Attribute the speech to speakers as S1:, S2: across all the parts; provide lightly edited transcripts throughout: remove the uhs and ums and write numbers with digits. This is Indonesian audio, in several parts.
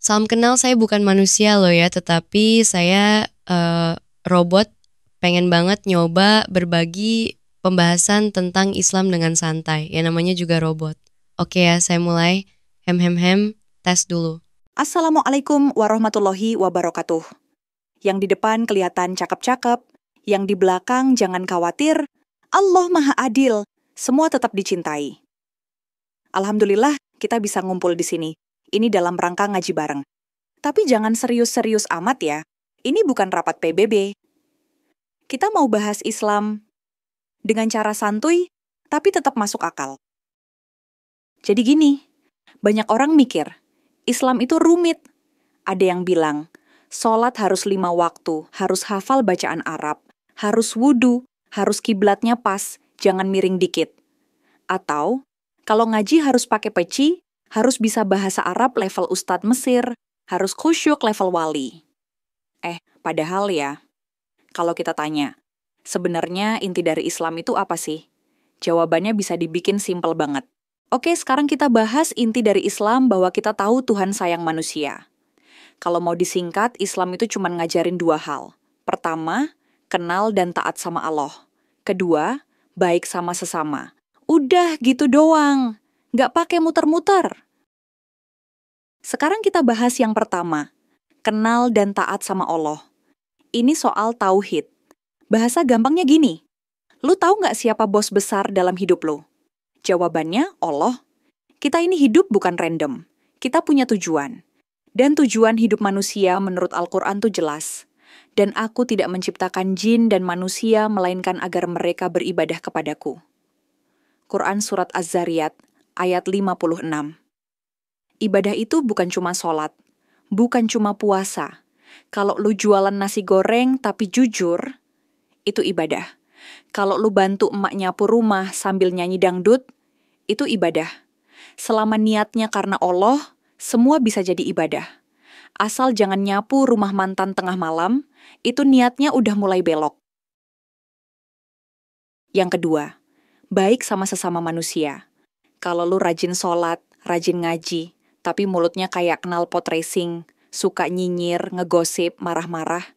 S1: Salam kenal, saya bukan manusia loh ya, tetapi saya robot, pengen banget nyoba berbagi pembahasan tentang Islam dengan santai. Ya namanya juga robot. Oke ya, saya mulai. Tes dulu.
S2: Assalamualaikum warahmatullahi wabarakatuh. Yang di depan kelihatan cakep-cakep, yang di belakang jangan khawatir, Allah Maha Adil, semua tetap dicintai. Alhamdulillah kita bisa ngumpul di sini. Ini dalam rangka ngaji bareng. Tapi jangan serius-serius amat ya. Ini bukan rapat PBB. Kita mau bahas Islam dengan cara santuy, tapi tetap masuk akal. Jadi gini, banyak orang mikir, Islam itu rumit. Ada yang bilang, sholat harus 5 waktu, harus hafal bacaan Arab, harus wudu, harus kiblatnya pas, jangan miring dikit. Atau, kalau ngaji harus pakai peci, harus bisa bahasa Arab level Ustadz Mesir, harus khusyuk level wali. Padahal ya, kalau kita tanya, sebenarnya inti dari Islam itu apa sih? Jawabannya bisa dibikin simpel banget. Oke, sekarang kita bahas inti dari Islam bahwa kita tahu Tuhan sayang manusia. Kalau mau disingkat, Islam itu cuma ngajarin 2 hal. Pertama, kenal dan taat sama Allah. Kedua, baik sama sesama. Udah gitu doang. Nggak pakai muter-muter. Sekarang kita bahas yang pertama. Kenal dan taat sama Allah. Ini soal tauhid. Bahasa gampangnya gini. Lu tahu nggak siapa bos besar dalam hidup lu? Jawabannya, Allah. Kita ini hidup bukan random. Kita punya tujuan. Dan tujuan hidup manusia menurut Al-Quran tuh jelas. Dan aku tidak menciptakan jin dan manusia melainkan agar mereka beribadah kepadaku. Quran Surat Az-Zariyat, ayat 56. Ibadah itu bukan cuma sholat, bukan cuma puasa. Kalau lu jualan nasi goreng tapi jujur, itu ibadah. Kalau lu bantu emak nyapu rumah sambil nyanyi dangdut, itu ibadah. Selama niatnya karena Allah, semua bisa jadi ibadah. Asal jangan nyapu rumah mantan tengah malam, itu niatnya udah mulai belok. Yang kedua, baik sama sesama manusia. Kalau lu rajin sholat, rajin ngaji, tapi mulutnya kayak knalpot racing, suka nyinyir, ngegosip, marah-marah,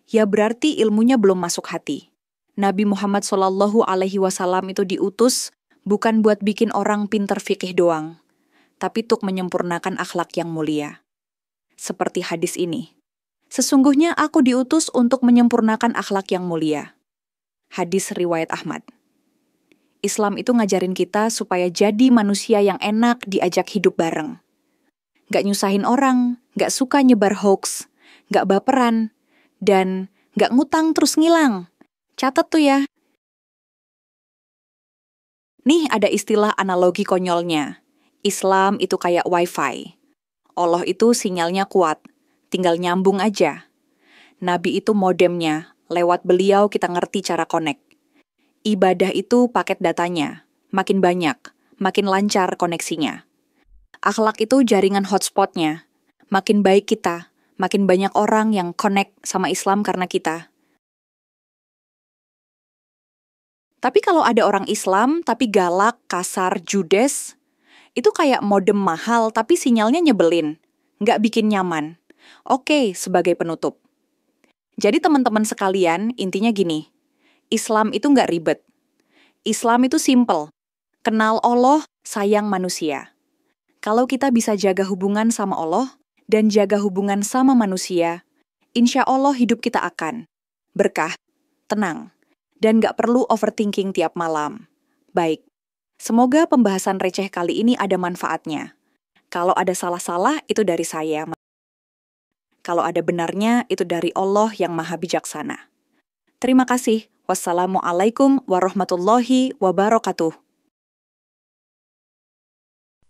S2: ya berarti ilmunya belum masuk hati. Nabi Muhammad SAW itu diutus bukan buat bikin orang pinter fikih doang, tapi untuk menyempurnakan akhlak yang mulia. Seperti hadis ini, sesungguhnya aku diutus untuk menyempurnakan akhlak yang mulia. Hadis riwayat Ahmad. Islam itu ngajarin kita supaya jadi manusia yang enak diajak hidup bareng. Nggak nyusahin orang, nggak suka nyebar hoax, nggak baperan, dan nggak ngutang terus ngilang. Catat tuh ya. Nih ada istilah analogi konyolnya. Islam itu kayak wifi. Allah itu sinyalnya kuat, tinggal nyambung aja. Nabi itu modemnya, lewat beliau kita ngerti cara connect. Ibadah itu paket datanya, makin banyak, makin lancar koneksinya. Akhlak itu jaringan hotspotnya, makin baik kita, makin banyak orang yang connect sama Islam karena kita. Tapi kalau ada orang Islam tapi galak, kasar, judes, itu kayak modem mahal tapi sinyalnya nyebelin, nggak bikin nyaman. Oke, sebagai penutup. Jadi teman-teman sekalian, intinya gini, Islam itu nggak ribet. Islam itu simple. Kenal Allah, sayang manusia. Kalau kita bisa jaga hubungan sama Allah dan jaga hubungan sama manusia, insya Allah hidup kita akan berkah, tenang, dan nggak perlu overthinking tiap malam. Baik, semoga pembahasan receh kali ini ada manfaatnya. Kalau ada salah-salah, itu dari saya. Kalau ada benarnya, itu dari Allah yang Maha Bijaksana. Terima kasih. Wassalamualaikum warahmatullahi wabarakatuh.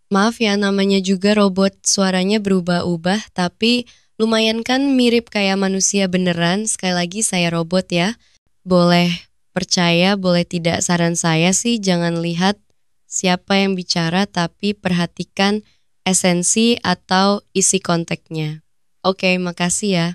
S1: Maaf ya, namanya juga robot, suaranya berubah-ubah, tapi lumayan kan mirip kayak manusia beneran. Sekali lagi saya robot ya. Boleh percaya, boleh tidak, saran saya sih jangan lihat siapa yang bicara, tapi perhatikan esensi atau isi konteksnya. Oke, makasih ya.